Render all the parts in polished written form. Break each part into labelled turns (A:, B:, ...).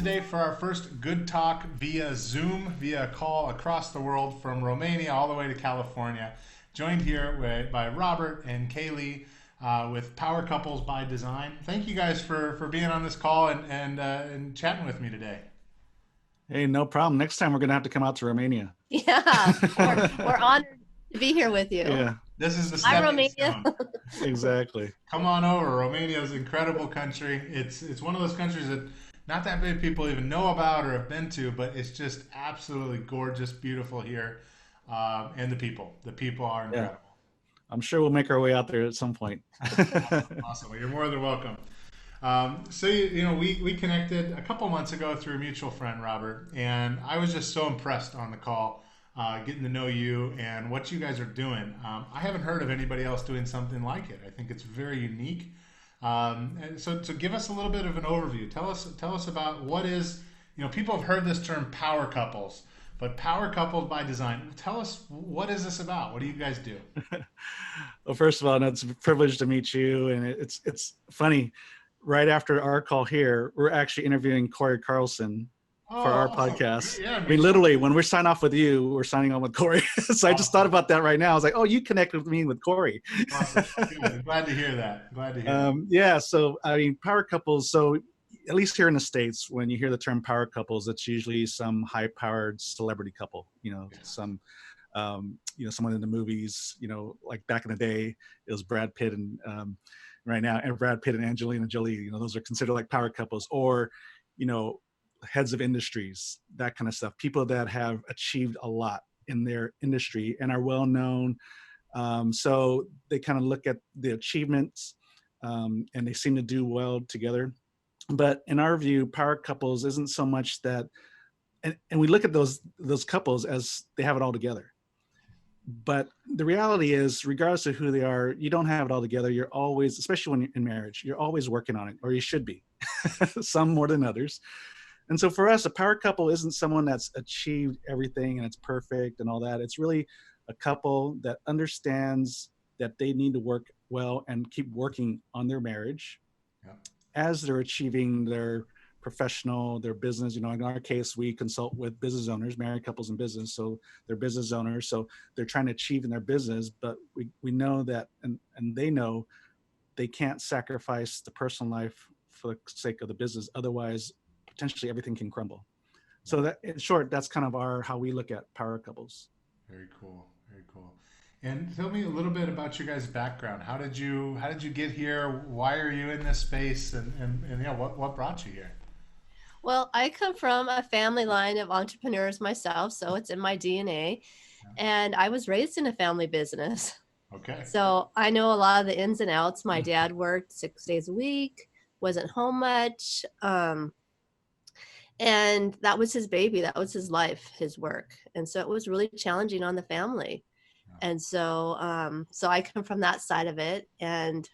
A: today for our first Good Talk via Zoom, via call across the world from Romania all the way to California. Joined here by Robert and Kay Lee with Power Couples by Design. Thank you guys for being on this call and chatting with me today.
B: Hey, no problem. Next time we're going to have to come out to Romania.
C: Yeah, we're honored to be here with you.
B: Yeah,
A: This is the
C: Hi,
A: stepping
C: Romania.
A: stone.
B: exactly.
A: Come on over. Romania is an incredible country. It's one of those countries that not that many people even know about or have been to, but it's just absolutely gorgeous, beautiful here. And the people are incredible.
B: Yeah. I'm sure we'll make our way out there at some point.
A: Awesome. Well, you're more than welcome. So we connected a couple months ago through a mutual friend, Robert, and I was just so impressed on the call, getting to know you and what you guys are doing. I haven't heard of anybody else doing something like it. I think it's very unique. And so give us a little bit of an overview. Tell us about what is, people have heard this term power couples, but Power Couples by Design. Tell us, what is this about? What do you guys do?
B: Well, first of all, it's a privilege to meet you, and it's funny. Right after our call here, we're actually interviewing Corey Carlson for our podcast.
A: Yeah,
B: I mean, literally, when we sign off with you, we're signing on with Corey. So I just thought about that right now. I was like, oh, you connected with me with Corey.
A: Awesome. Good. Glad to hear that.
B: Yeah, so I mean, power couples. So at least here in the States, when you hear the term power couples, it's usually some high-powered celebrity couple. Someone in the movies. Like back in the day, it was Brad Pitt and right now, and Brad Pitt and Angelina Jolie. Those are considered like power couples, or heads of industries, that kind of stuff. People that have achieved a lot in their industry and are well known. So they kind of look at the achievements and they seem to do well together. But in our view, power couples isn't so much that, and we look at those couples as they have it all together. But the reality is, regardless of who they are, you don't have it all together. You're always, especially when you're in marriage, you're always working on it, or you should be, some more than others. And so for us, a power couple isn't someone that's achieved everything and it's perfect and all that. It's really a couple that understands that they need to work well and keep working on their marriage as they're achieving their professional, their business. In our case, we consult with business owners, married couples in business. So they're business owners. So they're trying to achieve in their business, but we know that, and they know they can't sacrifice the personal life for the sake of the business. Otherwise, potentially everything can crumble. So that, in short, that's kind of how we look at power couples.
A: Very cool. Very cool. And tell me a little bit about your guys' background. How did you get here? Why are you in this space? And what brought you here?
C: Well, I come from a family line of entrepreneurs myself, so it's in my DNA. And I was raised in a family business.
A: Okay.
C: So I know a lot of the ins and outs. My dad worked 6 days a week, wasn't home much. And that was his baby. That was his life, his work. And so it was really challenging on the family. And so, so I come from that side of it and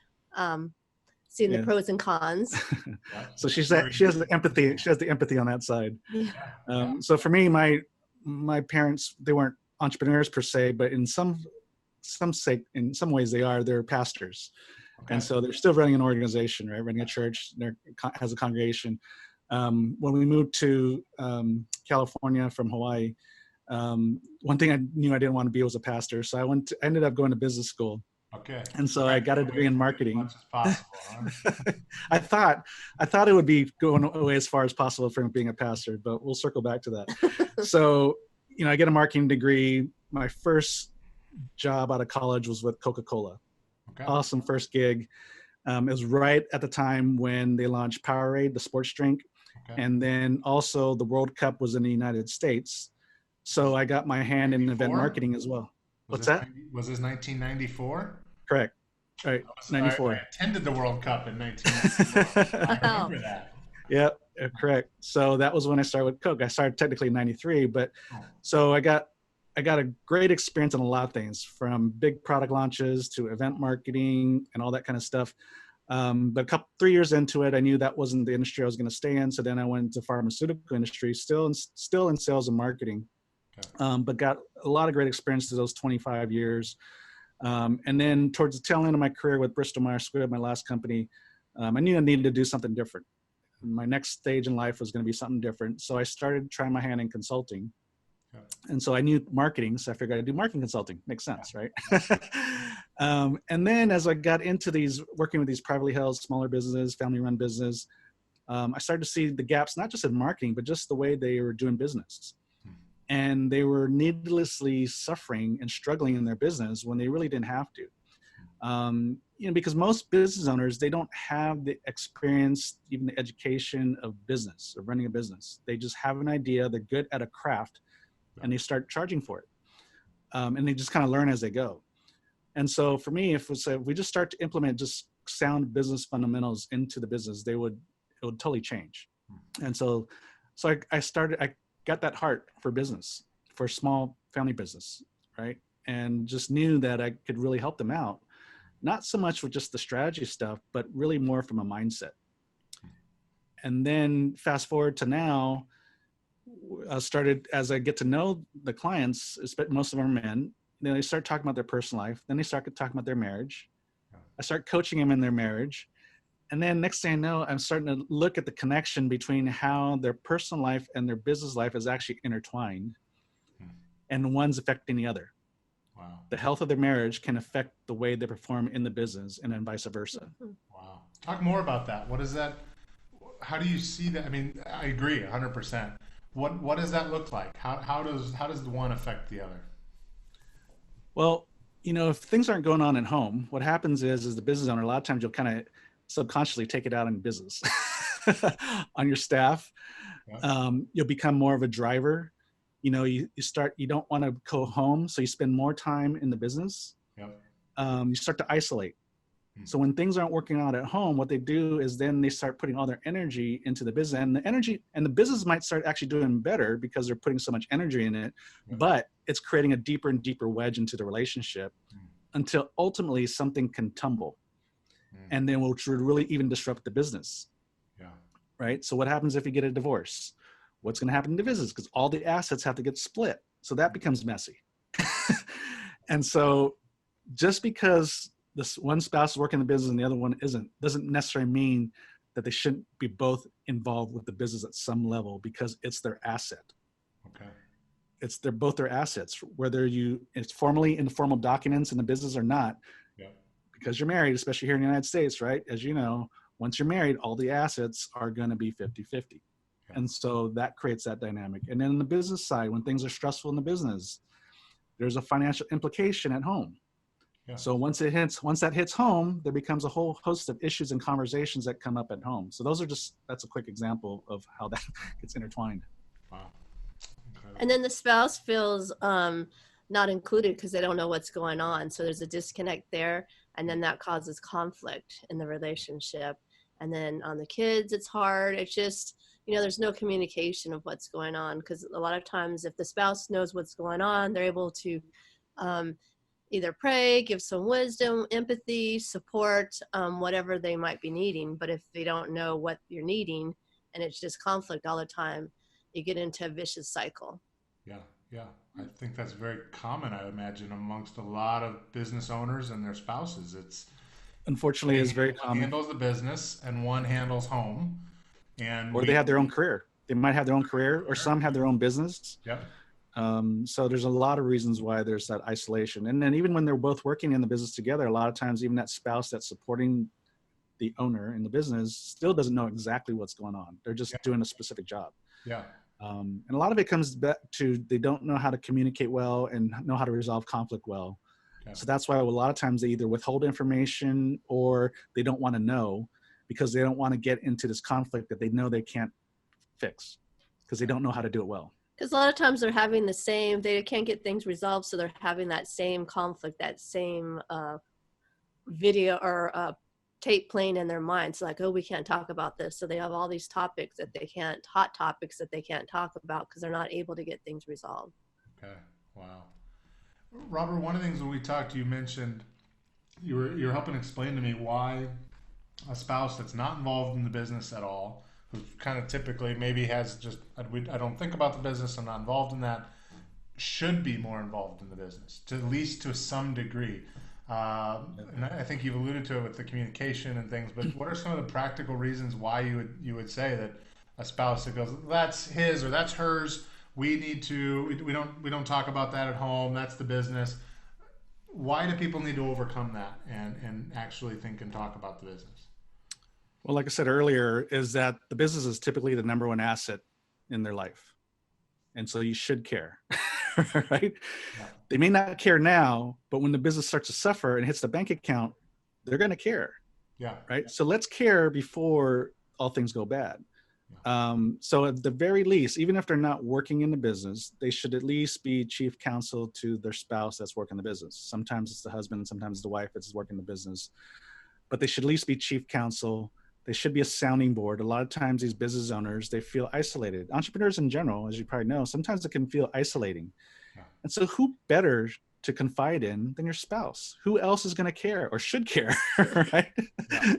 C: seeing the pros and cons.
B: So she has the empathy. She has the empathy on that side.
C: Yeah.
B: So for me, my parents, they weren't entrepreneurs per se, but in some ways they are. They're pastors. Okay. And so they're still running an organization, right? Running a church. Has a congregation. When we moved to California from Hawaii, one thing I knew I didn't want to be was a pastor. So I ended up going to business school.
A: Okay.
B: And so I got a degree in marketing.
A: As much as possible, huh?
B: I thought it would be going away as far as possible from being a pastor, but we'll circle back to that. So, I get a marketing degree. My first job out of college was with Coca-Cola. Okay. Awesome first gig. It was right at the time when they launched Powerade, the sports drink. Okay. And then also the World Cup was in the United States. So I got my hand in event marketing as well. What's that?
A: Was this 1994?
B: Correct. Right. 94.
A: I attended the World Cup in 1994. I remember that.
B: Yeah, correct. So that was when I started with Coke. I started technically in 93, but so I got a great experience on a lot of things, from big product launches to event marketing and all that kind of stuff. But 3 years into it, I knew that wasn't the industry I was going to stay in. So then I went into pharmaceutical industry, still in sales and marketing, but got a lot of great experience to those 25 years. And then towards the tail end of my career with Bristol Myers Squibb, my last company, I knew I needed to do something different. my next stage in life was going to be something different. So I started trying my hand in consulting. And so I knew marketing, so I figured I'd do marketing consulting. Makes sense, right? And then as I got into working with these privately held smaller businesses, family-run business, I started to see the gaps, not just in marketing, but just the way they were doing business. And they were needlessly suffering and struggling in their business when they really didn't have to. Because most business owners, they don't have the experience, even the education of business, of running a business. They just have an idea, they're good at a craft, and they start charging for it. And they just kind of learn as they go. And so for me, if we just start to implement just sound business fundamentals into the business, it would totally change. And so I got that heart for business, for small family business, right? And just knew that I could really help them out. Not so much with just the strategy stuff, but really more from a mindset. And then fast forward to now, I started, as I get to know the clients, most of them are men, then they start talking about their personal life. Then they start talking about their marriage. I start coaching them in their marriage. And then next thing I know, I'm starting to look at the connection between how their personal life and their business life is actually intertwined. And one's affecting the other.
A: Wow.
B: The health of their marriage can affect the way they perform in the business, and then vice versa.
A: Wow. Talk more about that. What is that? How do you see that? I mean, I agree 100%. What does that look like? How does the one affect the other?
B: Well, if things aren't going on at home, what happens is the business owner, a lot of times you'll kind of subconsciously take it out on business, on your staff. Yeah. You'll become more of a driver. You don't want to go home, so you spend more time in the business.
A: Yep.
B: You start to isolate. So when things aren't working out at home, what they do is then they start putting all their energy into the business, and the business might start actually doing better because they're putting so much energy in it, but it's creating a deeper and deeper wedge into the relationship until ultimately something can tumble, and then which would really even disrupt the business.
A: Yeah.
B: Right. So what happens if you get a divorce? What's going to happen to the business? Because all the assets have to get split. So that becomes messy. And so just because this one spouse is working in the business and the other one isn't, doesn't necessarily mean that they shouldn't be both involved with the business at some level, because it's their asset.
A: Okay.
B: They're both their assets, whether it's formally in the formal documents in the business or not.
A: Yeah. Because
B: you're married, especially here in the United States, right? As you know, once you're married, all the assets are going to be 50-50. Yeah. And so that creates that dynamic. And then on the business side, when things are stressful in the business, there's a financial implication at home. Yeah. So once that hits home, there becomes a whole host of issues and conversations that come up at home. So that's a quick example of how that gets intertwined.
A: Wow. Incredible.
C: And then the spouse feels not included because they don't know what's going on. So there's a disconnect there. And then that causes conflict in the relationship. And then on the kids, it's hard. It's just, there's no communication of what's going on, because a lot of times if the spouse knows what's going on, they're able to either pray, give some wisdom, empathy, support, whatever they might be needing. But if they don't know what you're needing and it's just conflict all the time, you get into a vicious cycle.
A: Yeah. Yeah. I think that's very common, I imagine, amongst a lot of business owners and their spouses.
B: Unfortunately, it's very common.
A: One handles the business and one handles home.
B: Or they have their own career. They might have their own career, or some have their own business.
A: Yep.
B: So there's a lot of reasons why there's that isolation. And then even when they're both working in the business together, a lot of times even that spouse that's supporting the owner in the business still doesn't know exactly what's going on. They're just doing a specific job.
A: Yeah.
B: And a lot of it comes back to they don't know how to communicate well and know how to resolve conflict well. Yeah. So that's why a lot of times they either withhold information or they don't want to know, because they don't want to get into this conflict that they know they can't fix because they don't know how to do it well.
C: Because a lot of times they're having they can't get things resolved, so they're having that same conflict, that same video or tape playing in their minds. So like, oh, we can't talk about this. So they have all these hot topics that they can't talk about because they're not able to get things resolved.
A: Okay, wow. Robert, one of the things when we talked, you mentioned you're helping explain to me why a spouse that's not involved in the business at all, who kind of typically maybe has just, I don't think about the business, I'm not involved in that, should be more involved in the business, at least to some degree. And I think you've alluded to it with the communication and things. But what are some of the practical reasons why you would say that a spouse that goes, that's his or that's hers, we need to, we don't talk about that at home. That's the business. Why do people need to overcome that and actually think and talk about the business?
B: Well, like I said earlier, is that the business is typically the number one asset in their life. And so you should care, right?
A: Yeah.
B: They may not care now, but when the business starts to suffer and hits the bank account, they're going to care.
A: Yeah.
B: Right. So let's care before all things go bad. So at the very least, even if they're not working in the business, they should at least be chief counsel to their spouse that's working the business. Sometimes it's the husband, sometimes it's the wife that's working the business, but they should at least be chief counsel. They should be a sounding board. A lot of times these business owners, they feel isolated. Entrepreneurs in general, as you probably know, sometimes it can feel isolating.
A: Yeah.
B: And so who better to confide in than your spouse? Who else is going to care or should care, right? Yeah.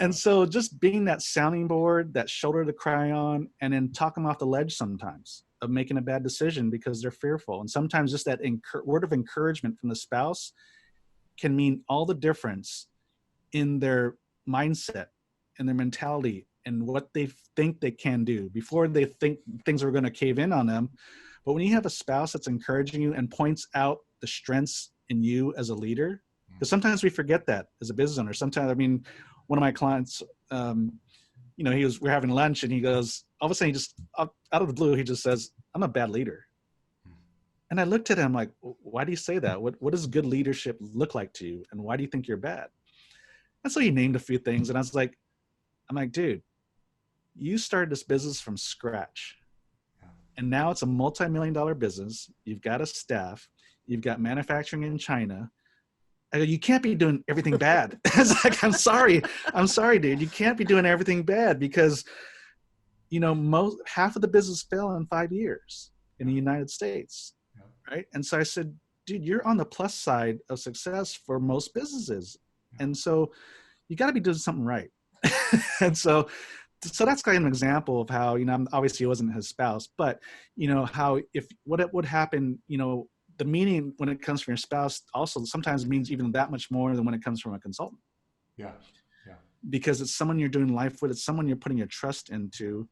B: And so just being that sounding board, that shoulder to cry on, and then talk them off the ledge sometimes of making a bad decision because they're fearful. And sometimes just that word of encouragement from the spouse can mean all the difference in their mindset and their mentality and what they think they can do before they think things are going to cave in on them. But when you have a spouse that's encouraging you and points out the strengths in you as a leader, because sometimes we forget that as a business owner. Sometimes, I mean, one of my clients, we're having lunch and he goes, all of a sudden he just, out of the blue, he just says, I'm a bad leader. And I looked at him like, why do you say that? What does good leadership look like to you? And why do you think you're bad? And so he named a few things. And I'm like, dude, you started this business from scratch. And now it's a multi-million-dollar business. You've got a staff. You've got manufacturing in China. I go, you can't be doing everything bad. It's like, I'm sorry, dude. You can't be doing everything bad because, half of the business fell in 5 years in the United States, right? And so I said, dude, you're on the plus side of success for most businesses. And so you got to be doing something right. And so that's kind of an example of how, obviously it wasn't his spouse, but, how what would happen, the meaning when it comes from your spouse also sometimes means even that much more than when it comes from a consultant. Yeah. Yeah. Because it's someone you're doing life with, it's someone you're putting your trust into.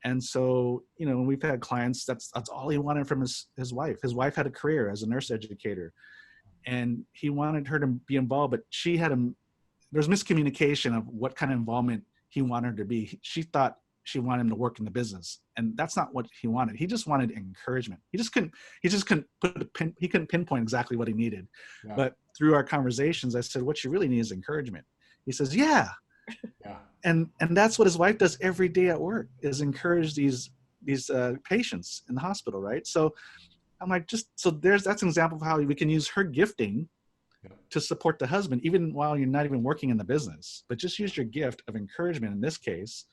B: And so, when we've had clients, that's all he wanted from his wife. His wife had a career as a nurse educator and he wanted her to be involved, but there's miscommunication of what kind of involvement he wanted her to be. She thought she wanted him to work in the business, and that's not what he wanted. He just wanted encouragement. He couldn't pinpoint exactly what he needed. Yeah. But through our conversations, I said, what you really need is encouragement. He says, yeah. And that's what his wife does every day at work, is encourage these patients in the hospital, right? So I'm like, that's an example of how we can use her gifting to support the husband, even while you're not even working in the business, but just use your gift of encouragement in this case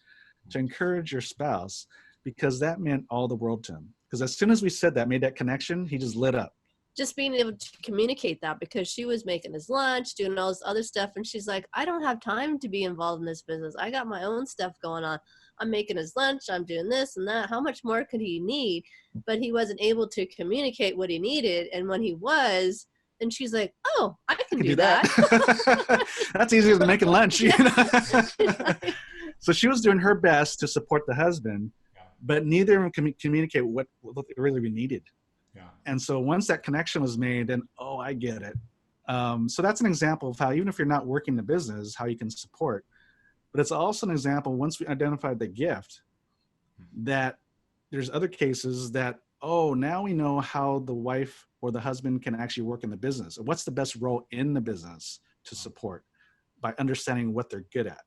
B: to encourage your spouse, because that meant all the world to him. Because as soon as we said that, made that connection, he just lit up.
C: Just being able to communicate that, because she was making his lunch, doing all this other stuff. And she's like, I don't have time to be involved in this business. I got my own stuff going on. I'm making his lunch. I'm doing this and that. How much more could he need? But he wasn't able to communicate what he needed. And when he was, and she's like, oh, I can do that.
B: That's easier than making lunch. So she was doing her best to support the husband, but neither of them can communicate what really we needed. Yeah. And so once that connection was made, then, oh, I get it. So that's an example of how, even if you're not working the business, how you can support. But it's also an example, once we identified the gift, that there's other cases that, oh, now we know how the wife or the husband can actually work in the business. What's the best role in the business to support by understanding what they're good at,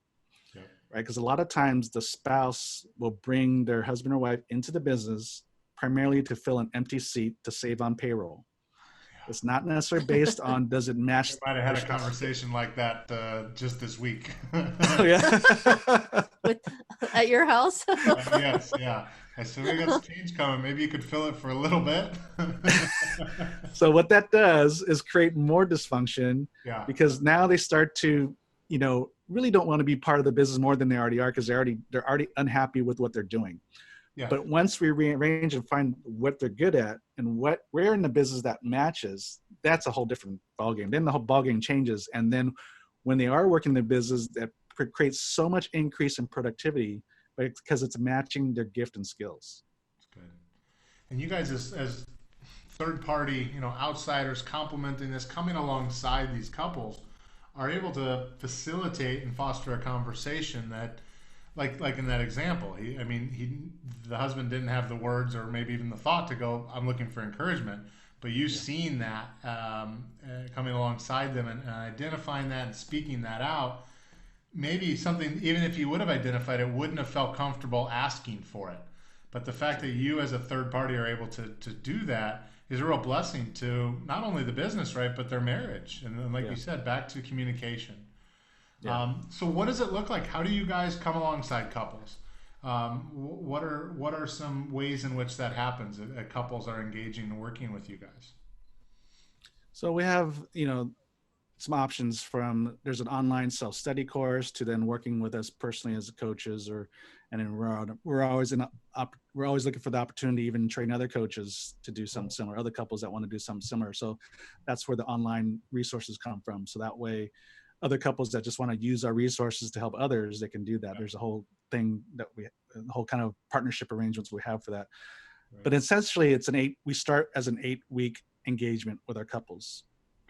B: right? Because a lot of times the spouse will bring their husband or wife into the business primarily to fill an empty seat to save on payroll. It's not necessarily based on, does it match?
A: I might have had a conversation like that just this week.
B: Oh, yeah.
C: At your house?
A: Yes, yeah. I said, we got some change coming. Maybe you could fill it for a little bit.
B: So what that does is create more dysfunction, because now they start to, really don't want to be part of the business more than they already are, because they're already unhappy with what they're doing.
A: Yeah.
B: But once we rearrange and find what they're good at and where in the business that matches, that's a whole different ballgame. Then the whole ballgame changes. And then when they are working in the business, that creates so much increase in productivity, but because it's matching their gift and skills.
A: Good. And you guys, as third party, outsiders complementing this, coming alongside these couples, are able to facilitate and foster a conversation that, like in that example, the husband didn't have the words or maybe even the thought to go, I'm looking for encouragement, but you've seen that coming alongside them and identifying that and speaking that out. Maybe something, even if you would have identified it, wouldn't have felt comfortable asking for it. But the fact that you as a third party are able to do that is a real blessing to not only the business, right, but their marriage. And then, like you said, back to communication.
B: Yeah.
A: So what does it look like? How do you guys come alongside couples? What are some ways in which that happens? That couples are engaging and working with you guys.
B: So we have, some options from, there's an online self-study course to then working with us personally as coaches, and then we're always looking for the opportunity to even train other coaches to do something similar, other couples that want to do something similar. So that's where the online resources come from. So that way, other couples that just want to use our resources to help others, they can do that. There's a whole thing that the whole kind of partnership arrangements we have for that. Right. But essentially we start as an 8-week engagement with our couples.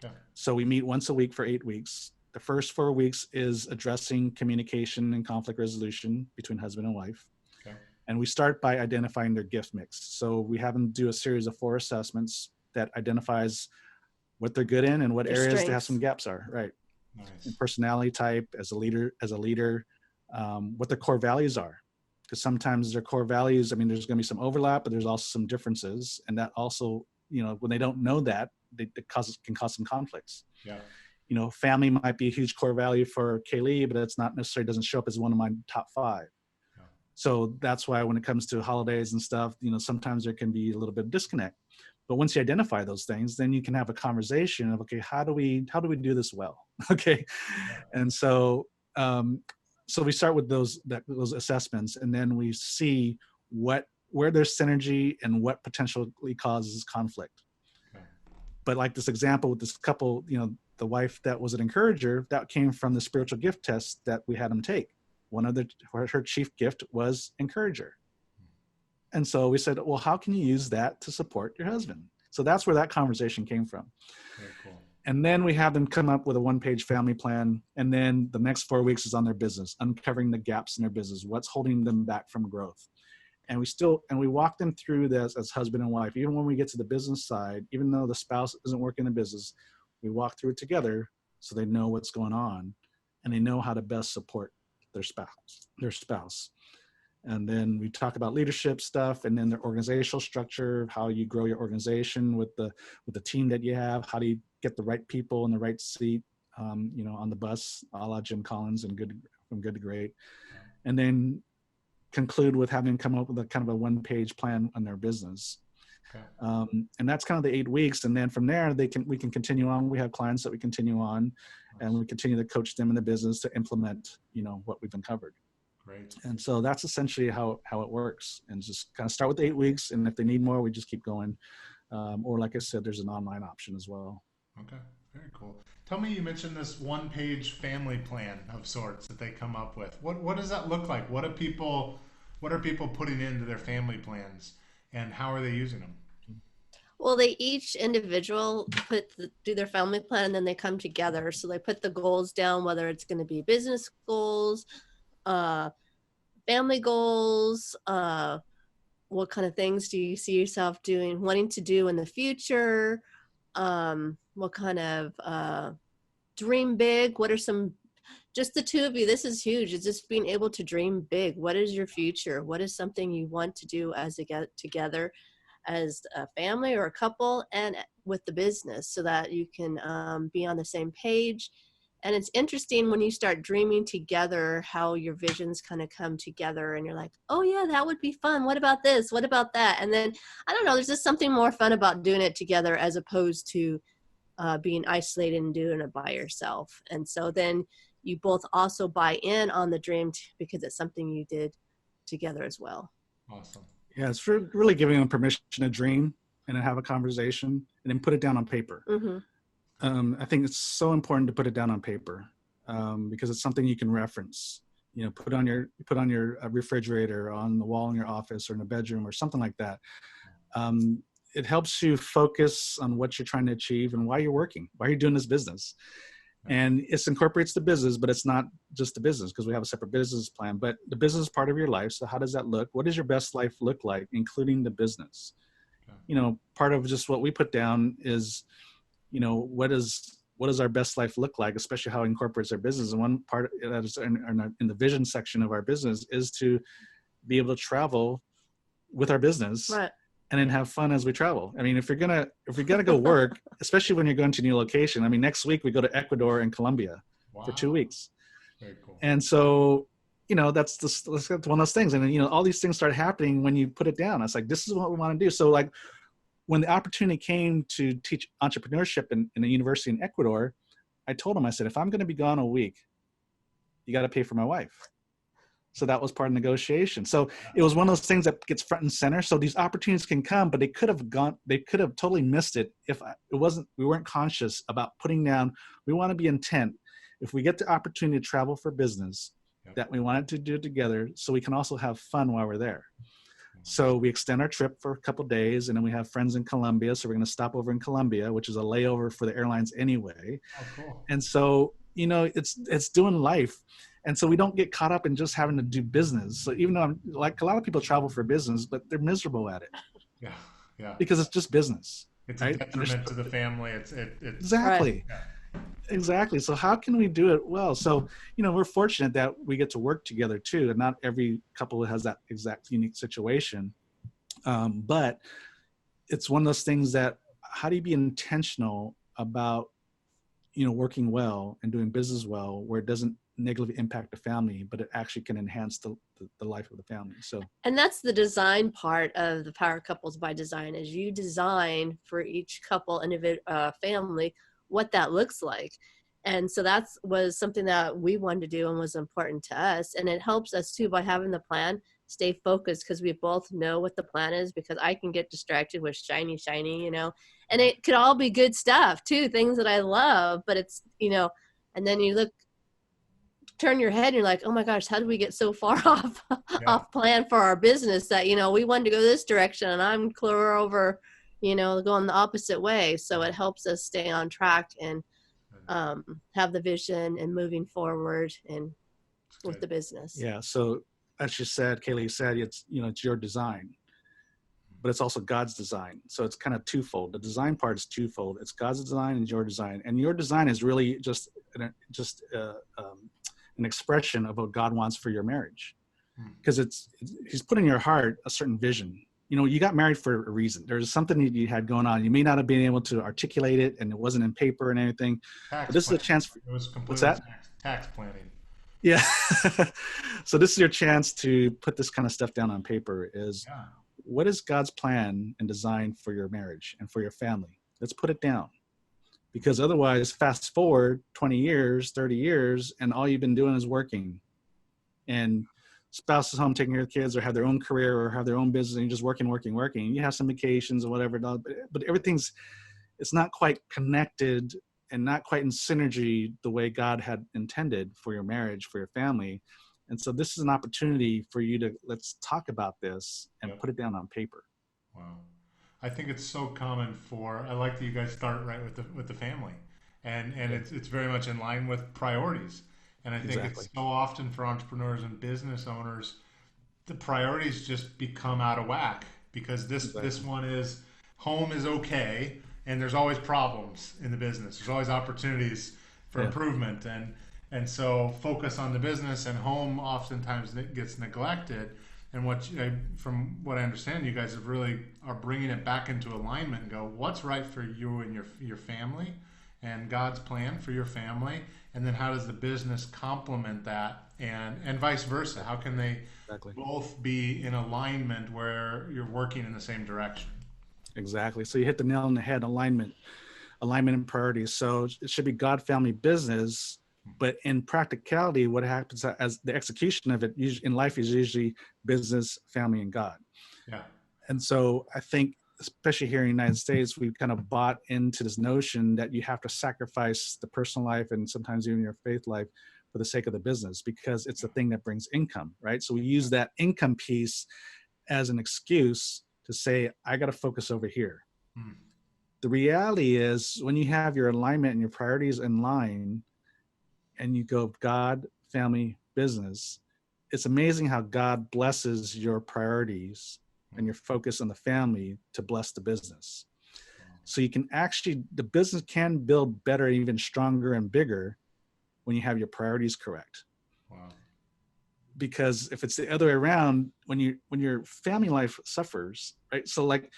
B: Okay. So we meet once a week for 8 weeks. The first 4 weeks is addressing communication and conflict resolution between husband and wife. Okay. And we start by identifying their gift mix. So we have them do a series of 4 assessments that identifies what they're good in and what areas they have some gaps are, right? Nice. And personality type, as a leader, what their core values are. Because sometimes their core values, there's going to be some overlap, but there's also some differences. And that also, when they don't know that, it can cause some conflicts. Yeah. Family might be a huge core value for Kay Lee, but it's not necessarily doesn't show up as one of my top 5. Yeah. So that's why when it comes to holidays and stuff, sometimes there can be a little bit of disconnect. But once you identify those things, then you can have a conversation of, okay, how do we do this well? Okay. Yeah. And so, so we start with those assessments, and then we see where there's synergy and what potentially causes conflict. But like this example with this couple, the wife that was an encourager, that came from the spiritual gift test that we had them take. Her chief gift was encourager. And so we said, well, how can you use that to support your husband? So that's where that conversation came from. Very cool. And then we have them come up with a 1-page family plan. And then the next 4 weeks is on their business, uncovering the gaps in their business, what's holding them back from growth. And we walk them through this as husband and wife. Even when we get to the business side, even though the spouse doesn't work in the business, we walk through it together so they know what's going on and they know how to best support their spouse. And then we talk about leadership stuff, and then the organizational structure, how you grow your organization with the team that you have, how do you get the right people in the right seat, on the bus, a la Jim Collins and From Good to Great. And then conclude with having come up with a kind of a 1-page plan on their business. Okay. And that's kind of the 8 weeks. And then from there, we can continue on. We have clients that we continue on, nice. And we continue to coach them in the business to implement, what we've uncovered. Great. And so that's essentially how it works. And just kind of start with 8 weeks. And if they need more, we just keep going. Or like I said, there's an online option as well.
A: Okay. Very cool. Tell me, you mentioned this 1-page family plan of sorts that they come up with. What does that look like? What are people putting into their family plans, and how are they using them?
C: Well, they each individual do their family plan, and then they come together. So they put the goals down, whether it's going to be business goals, family goals, what kind of things do you see yourself wanting to do in the future? What kind of dream big? What are just the two of you? This is huge. It's just being able to dream big. What is your future? What is something you want to do as they get together as a family or a couple, and with the business, so that you can be on the same page. And it's interesting when you start dreaming together, how your visions kind of come together, and you're like, oh yeah, that would be fun. What about this? What about that? And then, I don't know, there's just something more fun about doing it together as opposed to being isolated and doing it by yourself. And so then you both also buy in on the dream because it's something you did together as well.
A: Awesome.
B: Yeah, it's really giving them permission to dream and then have a conversation and then put it down on paper.
C: Mm-hmm.
B: I think it's so important to put it down on paper because it's something you can reference. You know, put on your refrigerator, on the wall in your office or in a bedroom or something like that. It helps you focus on what you're trying to achieve and why you're working, why you're doing this business. And it incorporates the business, but it's not just the business because we have a separate business plan, but the business is part of your life. So how does that look? What does your best life look like, including the business? You know, part of just what we put down is, you know, what does our best life look like, especially how it incorporates our business. And one part that is in the vision section of our business is to be able to travel with our business.
C: Right.
B: And then have fun as we travel. I mean, if you're gonna go work, especially when you're going to a new location. I mean, next week we go to Ecuador and Colombia for 2 weeks.
A: Very cool.
B: And so, you know, that's one of those things. And then, you know, all these things start happening when you put it down. It's like, this is what we want to do. So like when the opportunity came to teach entrepreneurship in a university in Ecuador, I told him, I said, if I'm going to be gone a week, you got to pay for my wife. So that was part of negotiation. So it was one of those things that gets front and center. So these opportunities can come, but they could have totally missed it if we weren't conscious about putting down, we want to be intent. If we get the opportunity to travel for business, that we wanted to do it together so we can also have fun while we're there. So we extend our trip for a couple of days, and then we have friends in Colombia. So we're going to stop over in Colombia, which is a layover for the airlines anyway.
A: Oh, cool.
B: And so, you know, it's doing life. And so we don't get caught up in just having to do business. So even though like a lot of people travel for business, but they're miserable at it.
A: Yeah.
B: Because it's just business.
A: It's
B: right?
A: a detriment to the family. It's
B: exactly.
A: Right.
B: Exactly. So how can we do it well? So, you know, we're fortunate that we get to work together too. And not every couple has that exact unique situation. But it's one of those things that, how do you be intentional about, you know, working well and doing business well, where it doesn't negatively impact the family, but it actually can enhance the life of the family. So, and
C: that's the design part of the Power Couples by Design, is you design for each couple, family, what that looks like. And so that was something that we wanted to do and was important to us. And it helps us too, by having the plan, stay focused, because we both know what the plan is, because I can get distracted with shiny, you know, and it could all be good stuff too, things that I love, but it's, you know, and then you turn your head and you're like, oh my gosh, how did we get so far off plan for our business that, you know, we wanted to go this direction and I'm clear over, you know, going the opposite way. So it helps us stay on track and have the vision and moving forward and with the business.
B: Yeah. So as you said, Kay Lee said, it's, you know, it's your design, but it's also God's design. So it's kind of twofold. The design part is twofold. It's God's design and your design. And your design is really just an expression of what God wants for your marriage, because he's put in your heart a certain vision. You know, you got married for a reason. There's something that you had going on. You may not have been able to articulate it, and it wasn't in paper and anything. But this is a chance.
A: It was completely
B: what's that?
A: Tax planning.
B: Yeah. So this is your chance to put this kind of stuff down on paper. What is God's plan and design for your marriage and for your family? Let's put it down. Because otherwise, fast forward 20 years, 30 years, and all you've been doing is working. And spouse is home taking care of the kids, or have their own career, or have their own business, and you're just working. You have some vacations or whatever, but it's not quite connected and not quite in synergy the way God had intended for your marriage, for your family. And so this is an opportunity for you to, let's talk about this and put it down on paper.
A: Wow. I think it's so common I like that you guys start right with the family, and it's very much in line with priorities. And I think it's so often for entrepreneurs and business owners, the priorities just become out of whack, because this one is, home is okay, and there's always problems in the business. There's always opportunities for improvement, and so focus on the business, and home oftentimes gets neglected. And from what I understand, you guys are bringing it back into alignment and go, what's right for you and your family, and God's plan for your family, and then how does the business complement that, and vice versa? How can they both be in alignment where you're working in the same direction?
B: Exactly. So you hit the nail on the head, alignment and priorities. So it should be God, family, business. But in practicality, what happens as the execution of it in life is usually business, family, and God.
A: Yeah.
B: And so I think, especially here in the United States, we've kind of bought into this notion that you have to sacrifice the personal life and sometimes even your faith life for the sake of the business, because it's the thing that brings income, right? So we use that income piece as an excuse to say, I got to focus over here.
A: Mm.
B: The reality is, when you have your alignment and your priorities in line and you go God, family, business, it's amazing how God blesses your priorities and your focus on the family to bless the business. So you can actually, the business can build better, even stronger and bigger when you have your priorities correct.
A: Wow.
B: Because if it's the other way around, when your family life suffers, right? So like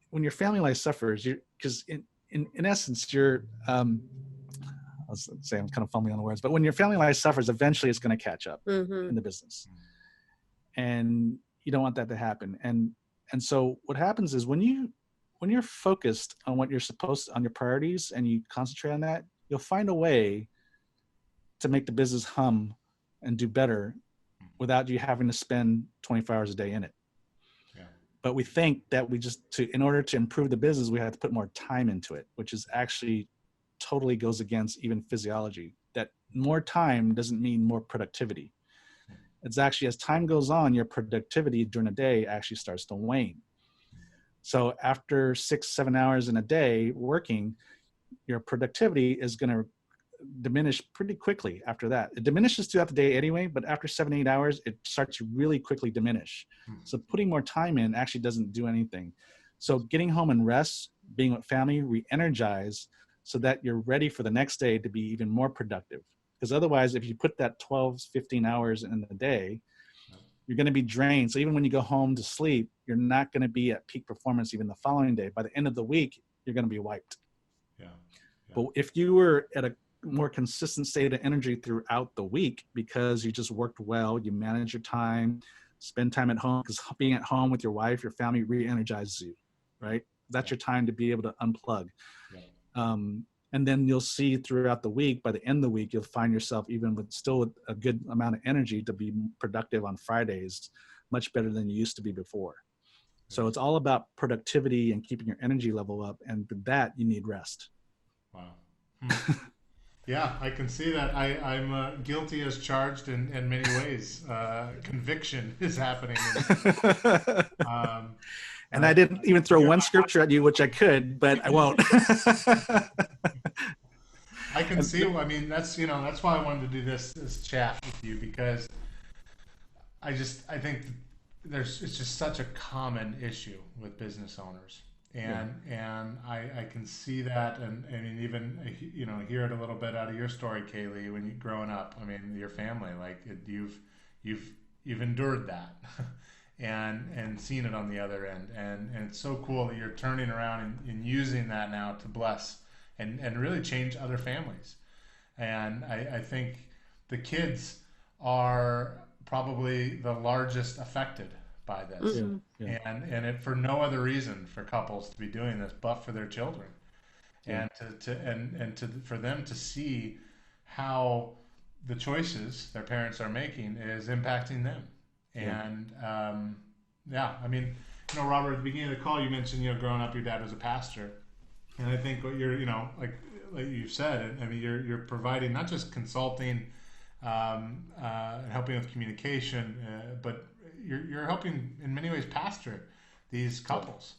B: when your family life suffers, because in essence, you're, I was saying I'm kind of fumbling on the words, but when your family life suffers, eventually it's going to catch up in the business. And you don't want that to happen. And so what happens is when you're focused on what you're supposed to, on your priorities, and you concentrate on that, you'll find a way to make the business hum and do better without you having to spend 24 hours a day in it.
A: Yeah.
B: But we think that in order to improve the business, we have to put more time into it, which is actually totally goes against even physiology. That more time doesn't mean more productivity. It's actually, as time goes on, your productivity during the day actually starts to wane. So after 6-7 hours in a day working, your productivity is going to diminish pretty quickly after that. It diminishes throughout the day anyway, but after 7-8 hours, it starts to really quickly diminish. So putting more time in actually doesn't do anything. So getting home and rest, being with family, re-energize, so that you're ready for the next day to be even more productive. Because otherwise, if you put that 12-15 hours in the day, you're going to be drained. So even when you go home to sleep, you're not going to be at peak performance even the following day. By the end of the week, you're going to be wiped.
A: Yeah.
B: But if you were at a more consistent state of energy throughout the week, because you just worked well, you manage your time, spend time at home, because being at home with your wife, your family re-energizes you, right? That's your time to be able to unplug. And then you'll see throughout the week, by the end of the week, you'll find yourself even with still a good amount of energy to be productive on Fridays, much better than you used to be before. So it's all about productivity and keeping your energy level up. And for that, you need rest.
A: Wow. Yeah, I can see that. I'm guilty as charged in many ways. Conviction is happening.
B: And I didn't even throw one scripture at you, which I could, but I won't.
A: I can see. I mean, that's why I wanted to do this chat with you, because I think it's just such a common issue with business owners, and I can see that, and I mean, even hear it a little bit out of your story, Kay Lee, when you growing up. I mean, your family, like you've endured that. And seen it on the other end, and it's so cool that you're turning around and using that now to bless and really change other families. And I think the kids are probably the largest affected by this, and it for no other reason for couples to be doing this but for their children, and for them to see how the choices their parents are making is impacting them. And I mean, Robert, at the beginning of the call, you mentioned growing up, your dad was a pastor, and I think what you're like you've said, I mean, you're providing not just consulting, helping with communication, but you're helping in many ways pastor these couples,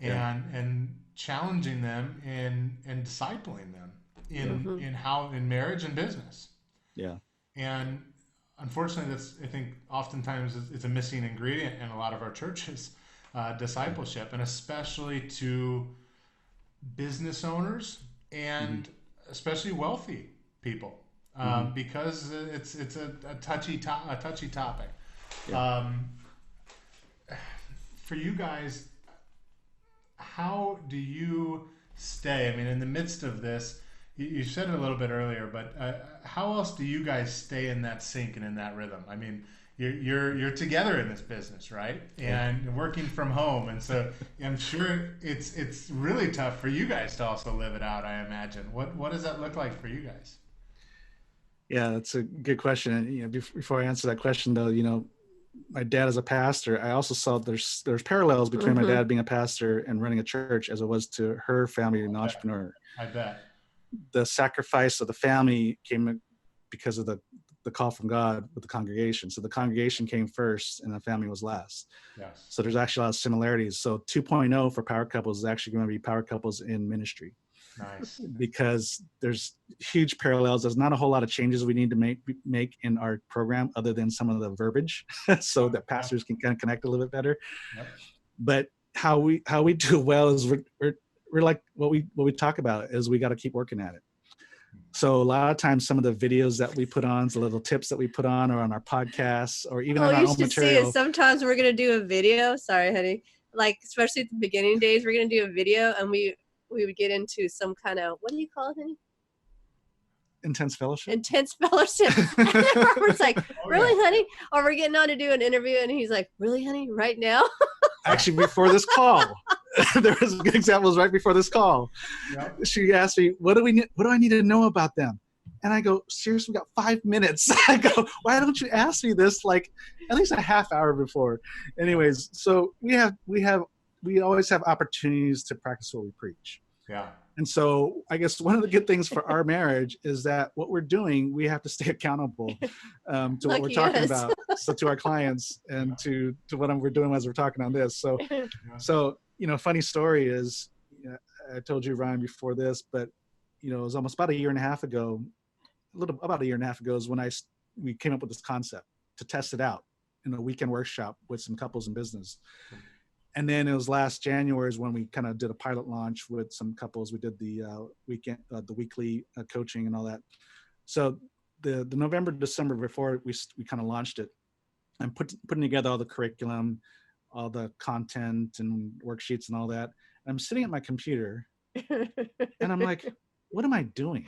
A: and challenging them and discipling them in marriage and business. And unfortunately, that's, I think, oftentimes it's a missing ingredient in a lot of our churches, discipleship, and especially to business owners and especially wealthy people, because it's a touchy topic. For you guys, how do you stay? I mean, in the midst of this, you said it a little bit earlier, but how else do you guys stay in that sync and in that rhythm? I mean, you're together in this business, right? And working from home, and so I'm sure it's really tough for you guys to also live it out, I imagine. What does that look like for you guys?
B: Yeah, that's a good question. And before I answer that question, though, my dad as a pastor, I also saw there's parallels between my dad being a pastor and running a church as it was to her family being an entrepreneur.
A: I bet.
B: The sacrifice of the family came because of the call from God with the congregation. So the congregation came first and the family was last.
A: Yes.
B: So there's actually a lot of similarities. So 2.0 for Power Couples is actually going to be Power Couples in ministry.
A: Nice.
B: Because there's huge parallels. There's not a whole lot of changes we need to make in our program other than some of the verbiage so that pastors can kind of connect a little bit better. Yep. But how we do well is we're like what we talk about is we got to keep working at it. So a lot of times some of the videos that we put on, the little tips that we put on or on our podcasts or even on our own material.
C: You should see it. Sometimes we're going to do a video. Sorry, honey. Like, especially at the beginning days, we're going to do a video and we would get into some kind of, what do you call it, honey?
B: Intense fellowship.
C: Intense fellowship. And then Robert's like, really, honey? Or we're getting on to do an interview and he's like, really, honey? Right now?
B: Actually, before this call. There was good examples right before this call. Yep. She asked me, what do I need to know about them? And I go, seriously, we got 5 minutes. I go, why don't you ask me this like at least a half hour before? Anyways, so we always have opportunities to practice what we preach.
A: Yeah.
B: And so I guess one of the good things for our marriage is that what we're doing, we have to stay accountable to what we're talking about. So to our clients and to what we're doing as we're talking on this. So funny story is, I told you, Ryan, before this, but it was almost about a year and a half ago is when we came up with this concept to test it out in a weekend workshop with some couples in business. And then it was last January is when we kind of did a pilot launch with some couples. We did the weekly coaching and all that. So the November, December before we kind of launched it, I'm putting together all the curriculum, all the content and worksheets and all that. And I'm sitting at my computer and I'm like, what am I doing?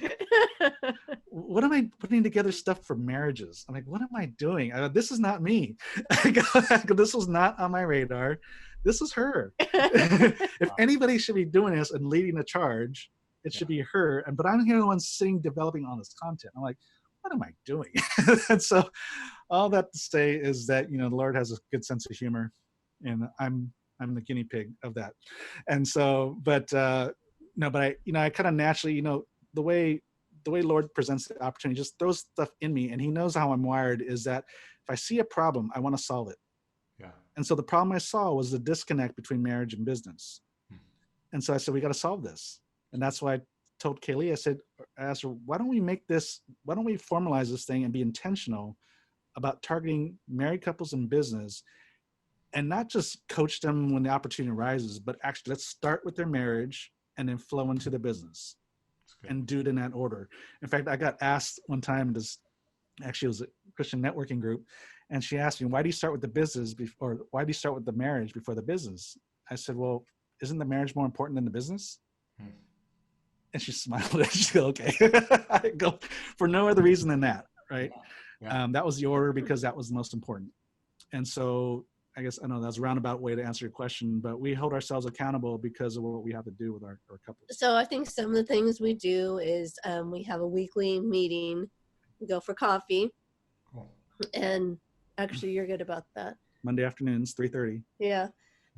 B: What am I putting together stuff for marriages? I'm like, what am I doing? This is not me. This was not on my radar. This is her. If anybody should be doing this and leading the charge, it should be her. But I'm here the one sitting, developing all this content. I'm like, what am I doing? And so all that to say is that, the Lord has a good sense of humor and I'm the guinea pig of that. And so, but I kind of naturally, the way Lord presents the opportunity, just throws stuff in me. And he knows how I'm wired is that if I see a problem, I want to solve it.
A: Yeah.
B: And so the problem I saw was the disconnect between marriage and business. And so I said, we got to solve this. And that's why I told Kay Lee, I asked her, why don't we formalize this thing and be intentional about targeting married couples in business and not just coach them when the opportunity arises, but actually let's start with their marriage and then flow into the business and do it in that order. In fact, I got asked one time, it was a Christian networking group, and she asked me, why do you start with the business or why do you start with the marriage before the business? I said, well, isn't the marriage more important than the business? And she smiled and she said, okay. I go, for no other reason than that, right? Yeah. That was the order because that was the most important. And so I guess, I know that's a roundabout way to answer your question, but we hold ourselves accountable because of what we have to do with our couples.
C: So I think some of the things we do is we have a weekly meeting, we go for coffee. Cool. And actually you're good about that.
B: Monday afternoons, 3:30.
C: Yeah.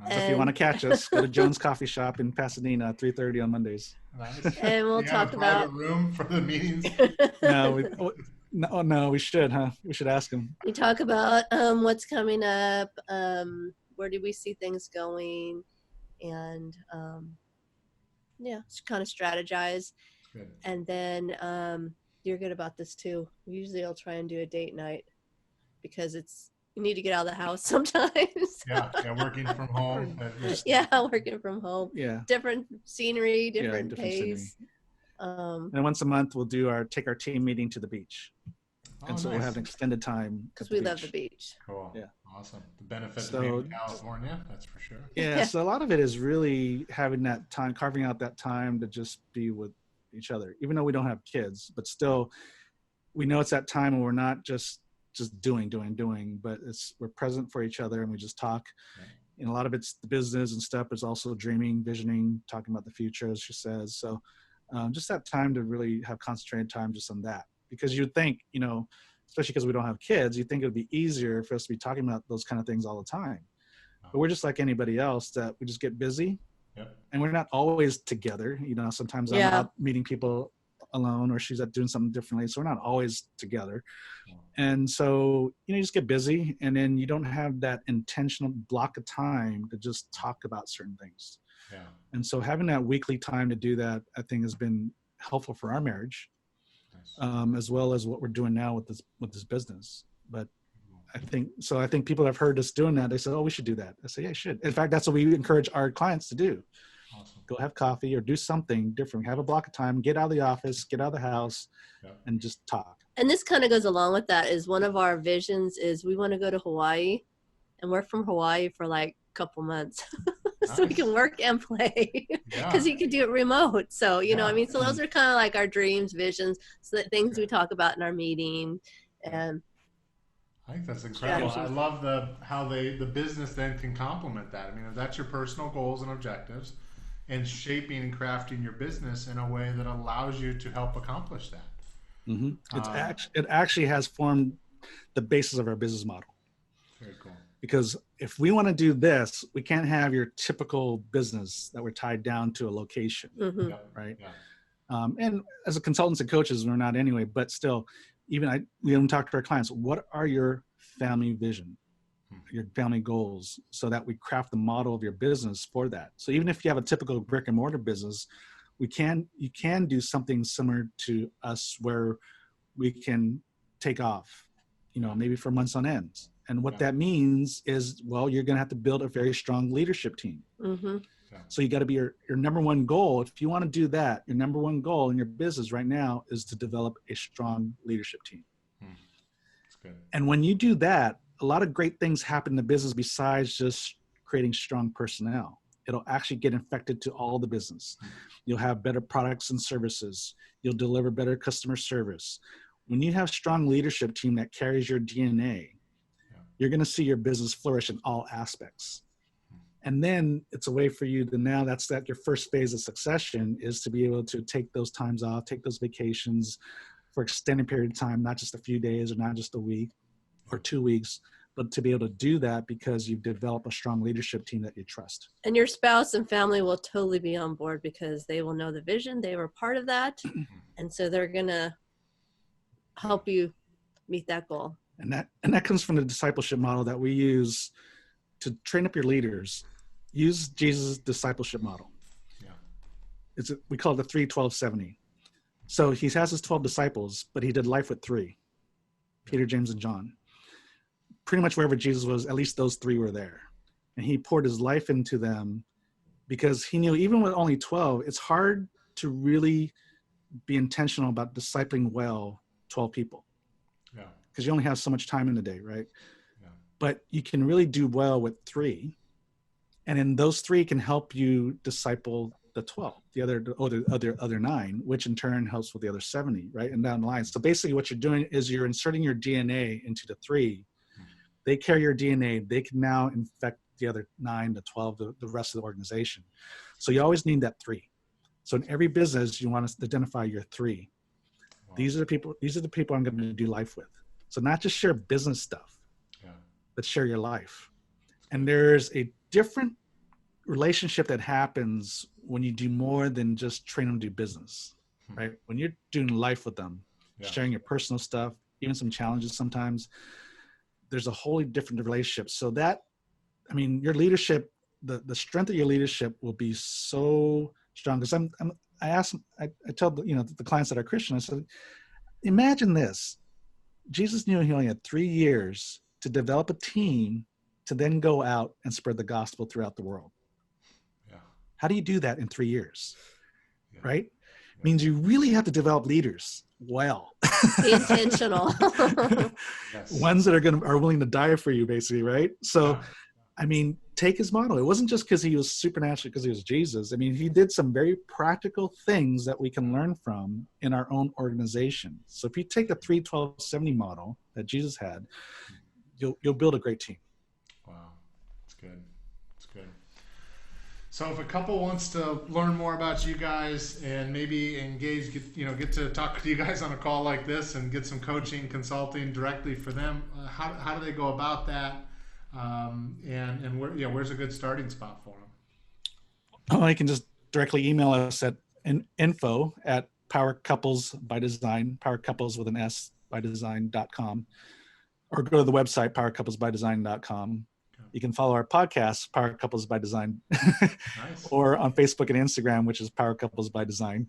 B: So if you want to catch us, go to Jones Coffee Shop in Pasadena, 3:30 on Mondays.
A: Nice.
C: And we'll talk about
A: a room for the meetings.
B: No, we should, huh? We should ask them.
C: We talk about what's coming up, where do we see things going, and just kind of strategize. Good. And then you're good about this too. Usually I'll try and do a date night because you need to get out of the house sometimes.
A: Yeah, working from home.
C: Working from home.
B: Yeah.
C: Different scenery, different pace.
B: And once a month we'll take our team meeting to the beach. And so nice. We'll have an extended time.
C: Because we love the beach.
A: Cool. Yeah. Awesome. The benefits of being in California, that's for sure.
B: Yeah. So a lot of it is really having that time, carving out that time to just be with each other, even though we don't have kids, but still we know it's that time when we're not just doing, but we're present for each other and we just talk. Right. And a lot of it's the business and stuff, but it's also dreaming, visioning, talking about the future, as she says. So just that time to really have concentrated time just on that, because you'd think, especially because we don't have kids, you think it would be easier for us to be talking about those kind of things all the time. But we're just like anybody else, that we just get busy.
A: Yep.
B: And we're not always together. You know, sometimes I'm out meeting people alone, or she's out doing something differently. So we're not always together. And so, you know, you just get busy, and then you don't have that intentional block of time to just talk about certain things.
A: Yeah.
B: And so having that weekly time to do that, I think, has been helpful for our marriage, as well as what we're doing now with this business. But I think people have heard us doing that. They said, oh, we should do that. I say, yeah, you should. In fact, that's what we encourage our clients to do.
A: Awesome.
B: Go have coffee or do something different. Have a block of time, get out of the office, get out of the house, and just talk.
C: And this kind of goes along with that. Is one of our visions is we want to go to Hawaii and work from Hawaii for like a couple months. So we can work and play, because you can do it remote. So, you know, I mean, so those are kind of like our dreams, visions, so that things we talk about in our meeting. And
A: I think that's incredible.
C: Yeah.
A: I love how the business then can complement that. I mean, if that's your personal goals and objectives, and shaping and crafting your business in a way that allows you to help accomplish that.
B: Mm-hmm. It actually has formed the basis of our business model.
A: Very cool.
B: Because if we want to do this, we can't have your typical business that we're tied down to a location, right? Yeah. And as a consultants and coaches, we're not anyway, but still, we even talk to our clients, what are your family vision, your family goals, so that we craft the model of your business for that. So even if you have a typical brick and mortar business, you can do something similar to us, where we can take off, you know, maybe for months on end. And what that means is, well, you're going to have to build a very strong leadership team.
C: Mm-hmm.
B: So you got to be your number one goal. If you want to do that, your number one goal in your business right now is to develop a strong leadership team.
A: That's good.
B: And when you do that, a lot of great things happen in the business besides just creating strong personnel. It'll actually get infected to all the business. You'll have better products and services. You'll deliver better customer service. When you have strong leadership team that carries your DNA, you're going to see your business flourish in all aspects. And then it's a way for you to, now that's your first phase of succession, is to be able to take those times off, take those vacations for extended period of time, not just a few days or not just a week or 2 weeks, but to be able to do that because you've developed a strong leadership team that you trust.
C: And your spouse and family will totally be on board, because they will know the vision. They were part of that. And so they're going to help you meet that goal.
B: And that comes from the discipleship model that we use to train up your leaders. Use Jesus' discipleship model. Yeah. We call it the 3-12-70. So he has his 12 disciples, but he did life with 3, Peter, James, and John. Pretty much wherever Jesus was, at least those 3 were there. And he poured his life into them, because he knew even with only 12, it's hard to really be intentional about discipling well 12 people. Yeah. Because you only have so much time in the day, right? Yeah. But you can really do well with 3. And then those 3 can help you disciple the 12, the other 9, which in turn helps with the other 70, right? And down the line. So basically what you're doing is you're inserting your DNA into the 3. They carry your DNA. They can now infect the other 9 to 12, the rest of the organization. So you always need that 3. So in every business, you want to identify your 3. Wow. These are the people I'm going to do life with. So not just share business stuff, but share your life. And there's a different relationship that happens when you do more than just train them to do business, right? When you're doing life with them, sharing your personal stuff, even some challenges sometimes, there's a wholly different relationship. So your leadership, the strength of your leadership will be so strong. Because I tell the clients that are Christian, I said, imagine this. Jesus knew he only had 3 years to develop a team to then go out and spread the gospel throughout the world. Yeah. How do you do that in 3 years? Yeah. Right? Yeah. Means you really have to develop leaders well.
C: Be intentional.
B: Yes. Ones that are willing to die for you, basically, right? So, I mean, take his model. It wasn't just because he was supernatural, because he was Jesus. I mean, he did some very practical things that we can learn from in our own organization. So if you take the 3-12-70 model that Jesus had, you'll build a great team.
A: Wow, that's good. That's good. So if a couple wants to learn more about you guys and maybe engage, get to talk to you guys on a call like this and get some coaching, consulting directly for them, how do they go about that? And where's a good starting spot for them?
B: Oh, you can just directly email us at info@powercouplesbydesign, powercouples with an S by design.com, or go to the website powercouplesbydesign.com. You can follow our podcast, Power Couples by Design,
A: Nice.
B: or on Facebook and Instagram, which is Power Couples by Design.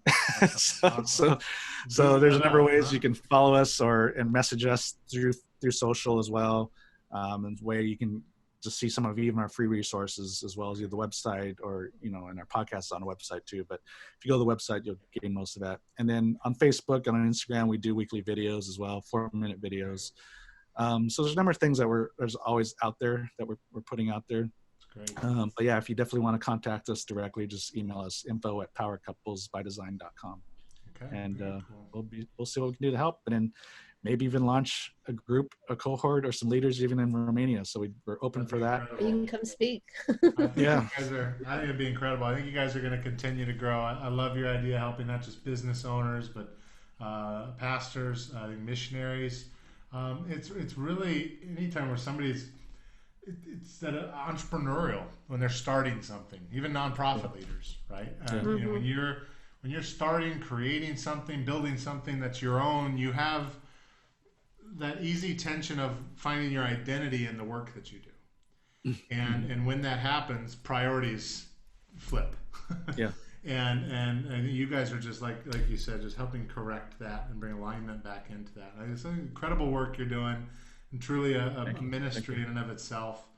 A: Awesome.
B: So there's a number of ways you can follow us and message us through social as well, and where you can just see some of even our free resources, as well as either the website or and our podcasts on the website too. But if you go to the website, you'll gain most of that. And then on Facebook and on Instagram, we do weekly videos as well, 4-minute videos. So there's a number of things that there's always out there that we're putting out there.
A: That's great.
B: But yeah, if you definitely want to contact us directly, just email us info@powercouplesbydesign.com.
A: Okay.
B: And
A: cool.
B: we'll see what we can do to help, and then maybe even launch a group, a cohort, or some leaders even in Romania. So we're open for that.
C: You can come speak.
B: Yeah.
A: I think it'd be incredible. I think you guys are going to continue to grow. I love your idea, helping not just business owners, but pastors, missionaries. It's really anytime where somebody's it's that entrepreneurial when they're starting something, even nonprofit leaders, right? When you're starting, creating something, building something that's your own, you have that easy tension of finding your identity in the work that you do, and when that happens, priorities flip.
B: Yeah.
A: And you guys are just like you said, just helping correct that and bring alignment back into that. It's incredible work you're doing, and truly a ministry in and of itself.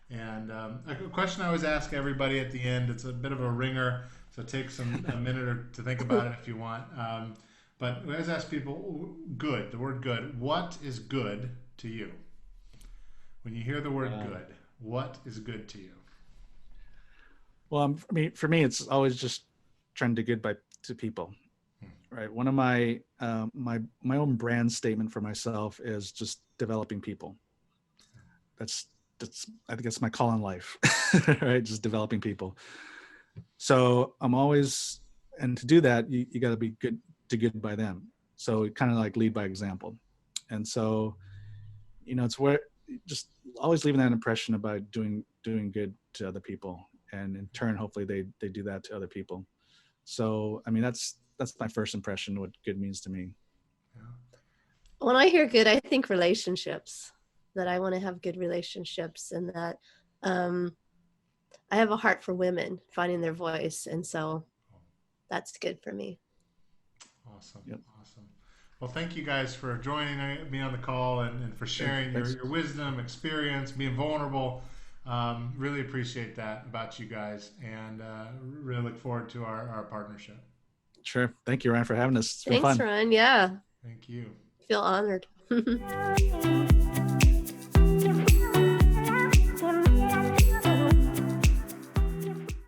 A: And a question I always ask everybody at the end, it's a bit of a ringer, so take a minute to think about it if you want. But I always ask people, the word good, what is good to you? When you hear the word good, what is good to you?
B: Well, for me, it's always just trying to do good to people, right? One of my my own brand statement for myself is just developing people. That's I think that's my call in life, right? Just developing people. So I'm always, and to do that, you got to be good by them. So kind of like lead by example. And so, it's where just always leaving that impression about doing good to other people, and in turn, hopefully they do that to other people. So, that's my first impression of what good means to me.
A: Yeah.
C: When I hear good, I think relationships, that I want to have good relationships, and that I have a heart for women finding their voice. And so that's good for me.
A: Awesome. Yep. Awesome. Well, thank you guys for joining me on the call and for sharing your wisdom, experience, being vulnerable. Really appreciate that about you guys, and really look forward to our partnership.
B: Sure. Thank you, Ryan, for having us. It's been fun.
C: Thanks, Ryan. Yeah.
A: Thank you.
C: I feel honored.